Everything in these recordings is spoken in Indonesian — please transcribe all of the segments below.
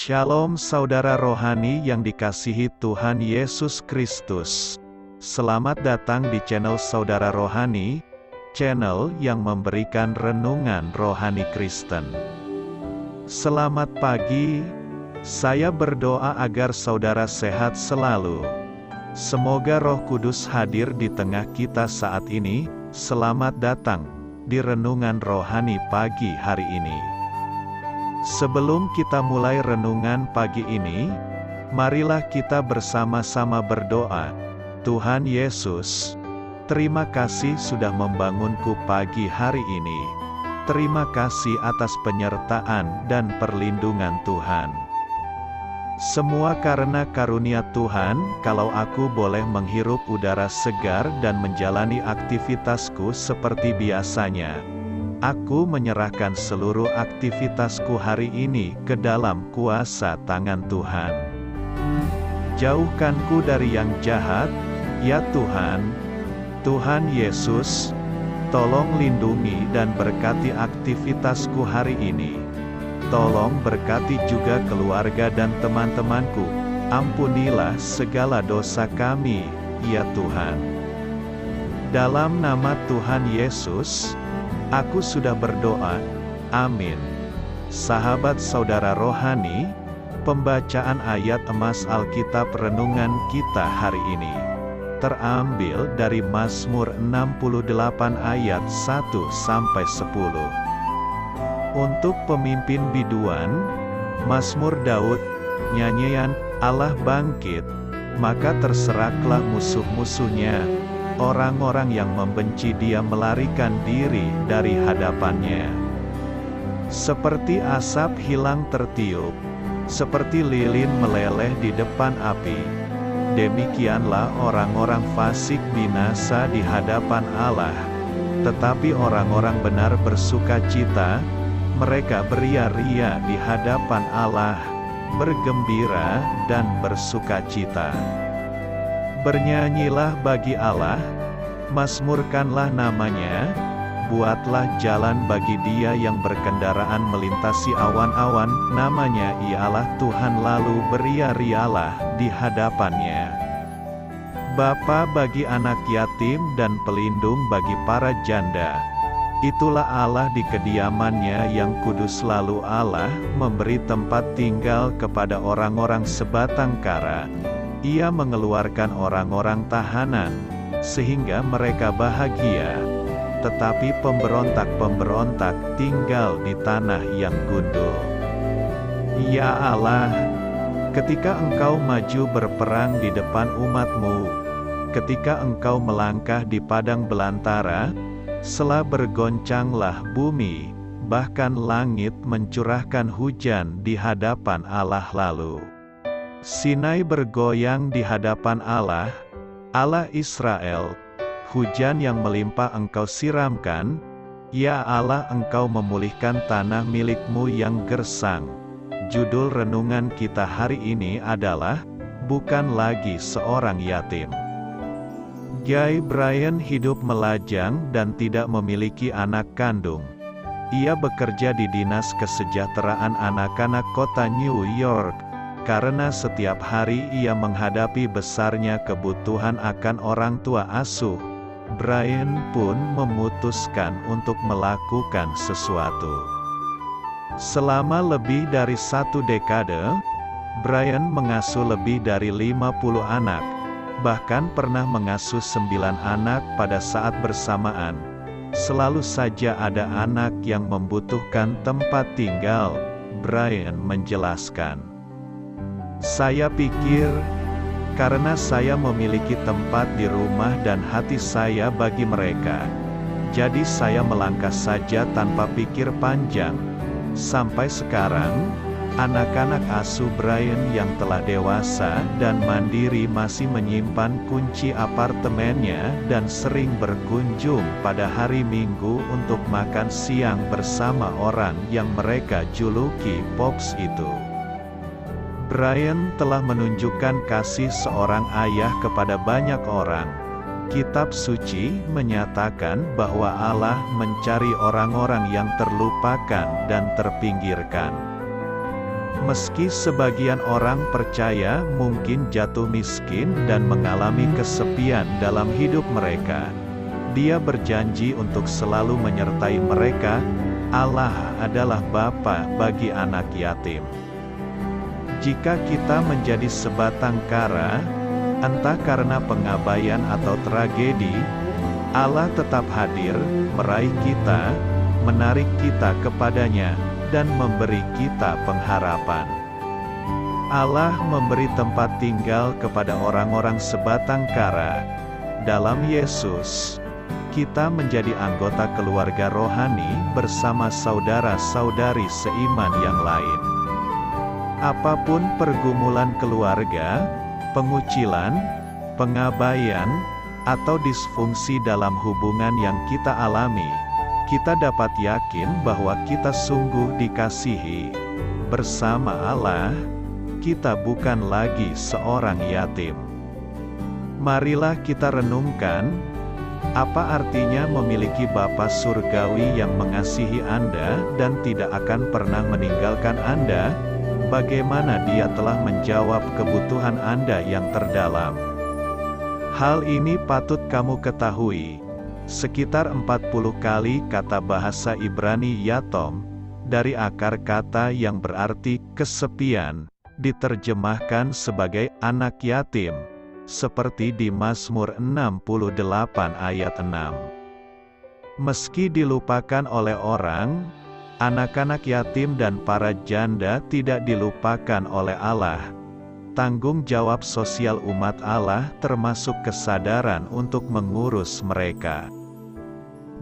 Shalom saudara rohani yang dikasihi Tuhan Yesus Kristus. Selamat datang di channel Saudara Rohani, channel yang memberikan renungan rohani Kristen. Selamat pagi, saya berdoa agar saudara sehat selalu. Semoga Roh Kudus hadir di tengah kita saat ini. Selamat datang di renungan rohani pagi hari ini. Sebelum kita mulai renungan pagi ini, marilah kita bersama-sama berdoa. Tuhan Yesus, terima kasih sudah membangunku pagi hari ini. Terima kasih atas penyertaan dan perlindungan Tuhan. Semua karena karunia Tuhan, kalau aku boleh menghirup udara segar dan menjalani aktivitasku seperti biasanya. Aku menyerahkan seluruh aktivitasku hari ini ke dalam kuasa tangan Tuhan. Jauhkanku dari yang jahat, ya Tuhan. Tuhan Yesus, tolong lindungi dan berkati aktivitasku hari ini. Tolong berkati juga keluarga dan teman-temanku. Ampunilah segala dosa kami, ya Tuhan. Dalam nama Tuhan Yesus, aku sudah berdoa, amin. Sahabat saudara rohani, pembacaan ayat emas Alkitab renungan kita hari ini terambil dari Mazmur 68 ayat 1-10. Untuk pemimpin biduan, Mazmur Daud, nyanyian, Allah bangkit, maka terseraklah musuh-musuhnya. Orang-orang yang membenci dia melarikan diri dari hadapannya. Seperti asap hilang tertiup, seperti lilin meleleh di depan api, demikianlah orang-orang fasik binasa di hadapan Allah. Tetapi orang-orang benar bersukacita, mereka beria-ria di hadapan Allah, bergembira dan bersukacita. Bernyanyilah bagi Allah, mazmurkanlah namanya, buatlah jalan bagi dia yang berkendaraan melintasi awan-awan, namanya ialah Tuhan lalu beria-rialah di hadapannya. Bapa bagi anak yatim dan pelindung bagi para janda. Itulah Allah di kediamannya yang kudus lalu Allah memberi tempat tinggal kepada orang-orang sebatang kara. Ia mengeluarkan orang-orang tahanan, sehingga mereka bahagia. Tetapi pemberontak-pemberontak tinggal di tanah yang gundul. Ya Allah, ketika Engkau maju berperang di depan umat-Mu, ketika Engkau melangkah di padang belantara, selah bergoncanglah bumi, bahkan langit mencurahkan hujan di hadapan Allah lalu. Sinai bergoyang di hadapan Allah, Allah Israel, hujan yang melimpah Engkau siramkan, ya Allah Engkau memulihkan tanah milik-Mu yang gersang. Judul renungan kita hari ini adalah, bukan lagi seorang yatim. Guy Brian hidup melajang dan tidak memiliki anak kandung. Ia bekerja di Dinas Kesejahteraan Anak-anak Kota New York. Karena setiap hari ia menghadapi besarnya kebutuhan akan orang tua asuh, Brian pun memutuskan untuk melakukan sesuatu. Selama lebih dari 1 dekade, Brian mengasuh lebih dari 50 anak, bahkan pernah mengasuh 9 anak pada saat bersamaan. Selalu saja ada anak yang membutuhkan tempat tinggal, Brian menjelaskan. Saya pikir, karena saya memiliki tempat di rumah dan hati saya bagi mereka, jadi saya melangkah saja tanpa pikir panjang. Sampai sekarang, anak-anak asuh Brian yang telah dewasa dan mandiri masih menyimpan kunci apartemennya dan sering berkunjung pada hari Minggu untuk makan siang bersama orang yang mereka juluki Pops itu. Brian telah menunjukkan kasih seorang ayah kepada banyak orang. Kitab suci menyatakan bahwa Allah mencari orang-orang yang terlupakan dan terpinggirkan. Meski sebagian orang percaya mungkin jatuh miskin dan mengalami kesepian dalam hidup mereka, Dia berjanji untuk selalu menyertai mereka. Allah adalah Bapa bagi anak yatim. Jika kita menjadi sebatang kara, entah karena pengabaian atau tragedi, Allah tetap hadir, meraih kita, menarik kita kepadanya, dan memberi kita pengharapan. Allah memberi tempat tinggal kepada orang-orang sebatang kara. Dalam Yesus, kita menjadi anggota keluarga rohani bersama saudara-saudari seiman yang lain. Apapun pergumulan keluarga, pengucilan, pengabaian, atau disfungsi dalam hubungan yang kita alami, kita dapat yakin bahwa kita sungguh dikasihi. Bersama Allah, kita bukan lagi seorang yatim. Marilah kita renungkan, apa artinya memiliki Bapa Surgawi yang mengasihi Anda dan tidak akan pernah meninggalkan Anda? Bagaimana Dia telah menjawab kebutuhan Anda yang terdalam? Hal ini patut kamu ketahui. Sekitar 40 kali kata bahasa Ibrani yatom, dari akar kata yang berarti kesepian, diterjemahkan sebagai anak yatim, seperti di Mazmur 68 ayat 6. Meski dilupakan oleh orang, anak-anak yatim dan para janda tidak dilupakan oleh Allah. Tanggung jawab sosial umat Allah termasuk kesadaran untuk mengurus mereka.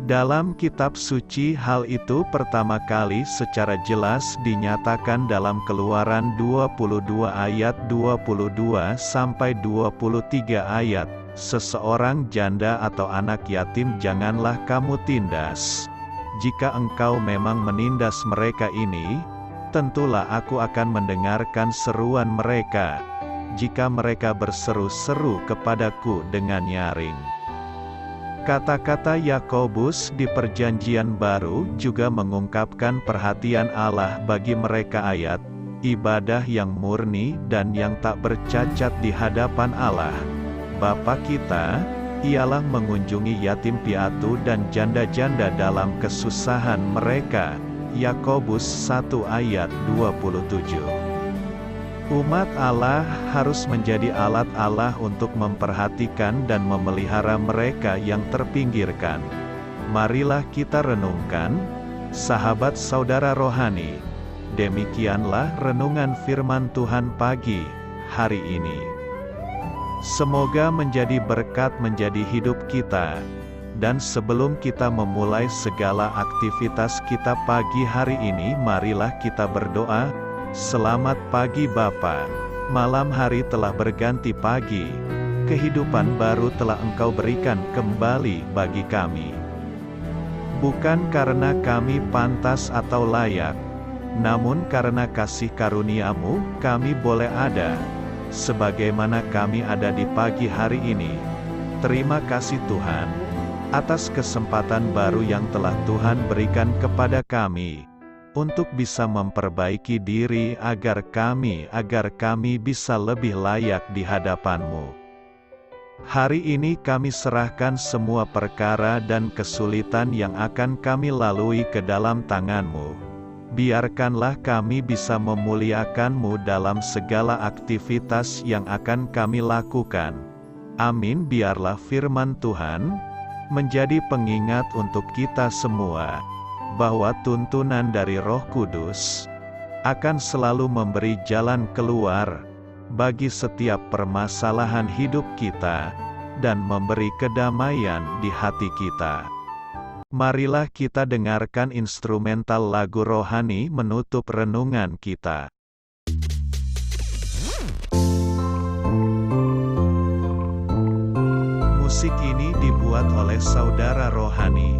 Dalam kitab suci hal itu pertama kali secara jelas dinyatakan dalam Keluaran 22 ayat 22-23 ayat, seseorang janda atau anak yatim janganlah kamu tindas. Jika engkau memang menindas mereka ini, tentulah aku akan mendengarkan seruan mereka, jika mereka berseru-seru kepadaku dengan nyaring. Kata-kata Yakobus di Perjanjian Baru juga mengungkapkan perhatian Allah bagi mereka. Ayat, ibadah yang murni dan yang tak bercacat di hadapan Allah, Bapa kita, ialah mengunjungi yatim piatu dan janda-janda dalam kesusahan mereka. Yakobus 1 ayat 27. Umat Allah harus menjadi alat Allah untuk memperhatikan dan memelihara mereka yang terpinggirkan. Marilah kita renungkan, sahabat saudara rohani. Demikianlah renungan firman Tuhan pagi hari ini. Semoga menjadi berkat menjadi hidup kita. Dan sebelum kita memulai segala aktivitas kita pagi hari ini, marilah kita berdoa. Selamat pagi Bapa, malam hari telah berganti pagi, kehidupan baru telah Engkau berikan kembali bagi kami. Bukan karena kami pantas atau layak, namun karena kasih karunia-Mu, kami boleh ada, sebagaimana kami ada di pagi hari ini. Terima kasih Tuhan, atas kesempatan baru yang telah Tuhan berikan kepada kami, untuk bisa memperbaiki diri agar kami bisa lebih layak di hadapan-Mu. Hari ini kami serahkan semua perkara dan kesulitan yang akan kami lalui ke dalam tangan-Mu. Biarkanlah kami bisa memuliakan-Mu dalam segala aktivitas yang akan kami lakukan. Amin. Biarlah firman Tuhan menjadi pengingat untuk kita semua, bahwa tuntunan dari Roh Kudus akan selalu memberi jalan keluar bagi setiap permasalahan hidup kita, dan memberi kedamaian di hati kita. Marilah kita dengarkan instrumental lagu rohani menutup renungan kita. Musik ini dibuat oleh saudara rohani.